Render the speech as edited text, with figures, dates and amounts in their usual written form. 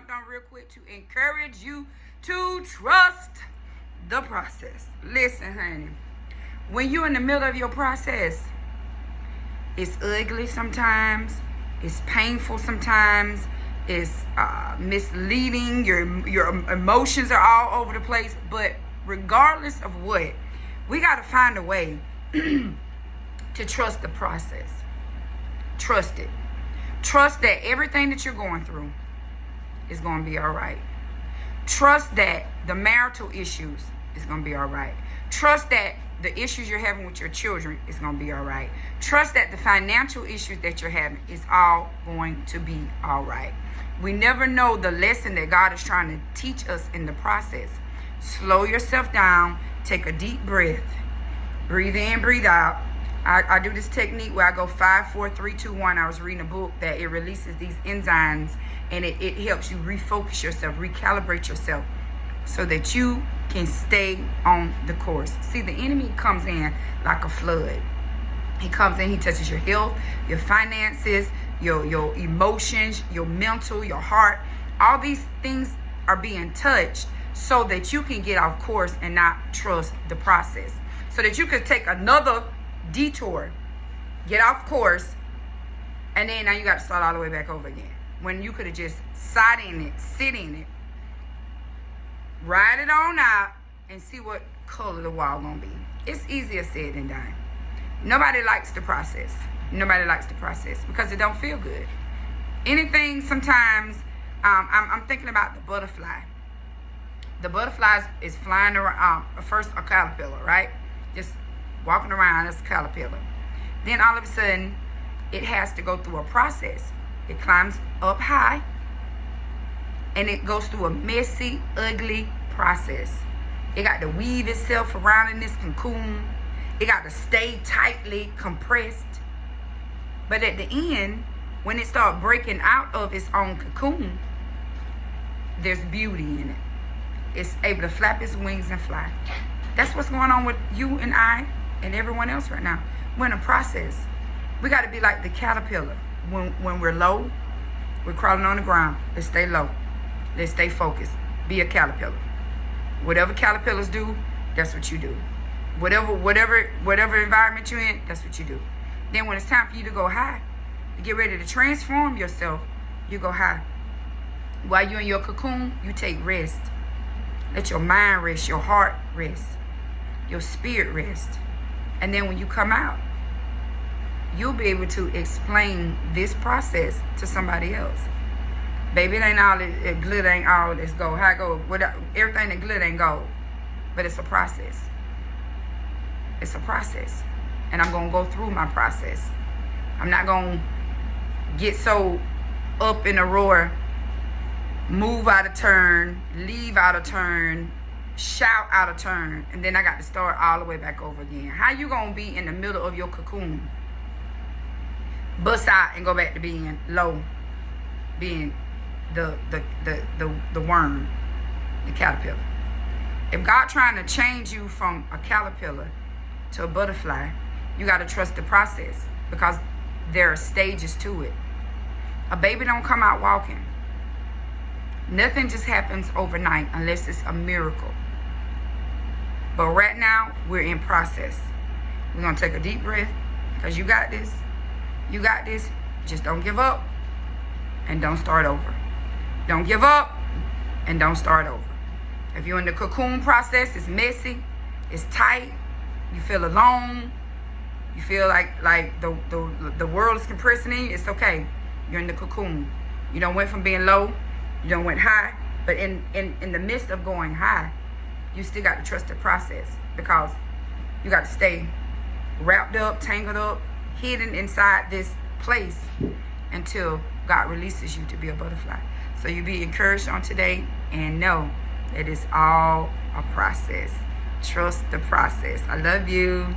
jumped on real quick to encourage you to trust the process. Listen, honey, when you're in the middle of your process, it's ugly sometimes, it's painful sometimes, it's misleading, your emotions are all over the place. But regardless of what, we got to find a way to trust the process. Trust it. Trust that everything that you're going through is going to be all right. Trust that the marital issues is going to be all right. Trust that the issues you're having with your children is going to be all right. Trust that the financial issues that you're having is all going to be all right. We never know the lesson that God is trying to teach us in the process. Slow yourself down. Take a deep breath. Breathe in, breathe out. I do this technique where I go 5, 4, 3, 2, 1. I was reading a book that it releases these enzymes, and it helps you refocus yourself, recalibrate yourself, so that you can stay on the course. See, the enemy comes in like a flood. He comes in, he touches your health, your finances, your emotions, your mental, your heart. All these things are being touched so that you can get off course and not trust the process. So that you could take another detour, get off course, and then now you got to start all the way back over again. When you could have just sat in it, sit in it, ride it on out, and see what color the wall gonna be. It's easier said than done. Nobody likes the process. Nobody likes the process because it don't feel good. Anything sometimes, I'm thinking about the butterfly. The butterfly is flying around, first a caterpillar, right? Just walking around as a caterpillar. Then all of a sudden, it has to go through a process. It climbs up high, and it goes through a messy, ugly process. It got to weave itself around in this cocoon. It got to stay tightly compressed. But at the end, when it starts breaking out of its own cocoon, there's beauty in it. It's able to flap its wings and fly. That's what's going on with you and I and everyone else right now. We're in a process. We got to be like the caterpillar. When we're low, we're crawling on the ground. Let's stay low. Let's stay focused. Be a caterpillar. Whatever caterpillars do, that's what you do. Whatever environment you're in, that's what you do. Then when it's time for you to go high, to get ready to transform yourself, you go high. While you're in your cocoon, you take rest. Let your mind rest, your heart rest, your spirit rest. And then when you come out, you'll be able to explain this process to somebody else. Baby, it ain't all it glitter, ain't all this gold. How gold? Everything that glitter ain't gold. But it's a process. It's a process. And I'm going to go through my process. I'm not going to get so up in a roar, move out of turn, leave out of turn, shout out of turn, and then I got to start all the way back over again. How you going to be in the middle of your cocoon, bust out and go back to being low, being the worm, the caterpillar? If God trying to change you from a caterpillar to a butterfly, you got to trust the process, because there are stages to it. A baby don't come out walking. Nothing just happens overnight unless it's a miracle. But right now, we're in process. We're going to take a deep breath, because you got this. You got this. Just don't give up and don't start over. Don't give up and don't start over. If you're in the cocoon process, it's messy, it's tight, you feel alone, you feel like the world is compressing in you, it's okay. You're in the cocoon. You don't went from being low, you don't went high, but in the midst of going high, you still got to trust the process, because you got to stay wrapped up, tangled up, hidden inside this place until God releases you to be a butterfly. So you be encouraged on today, and know that it's all a process. Trust the process. I love you.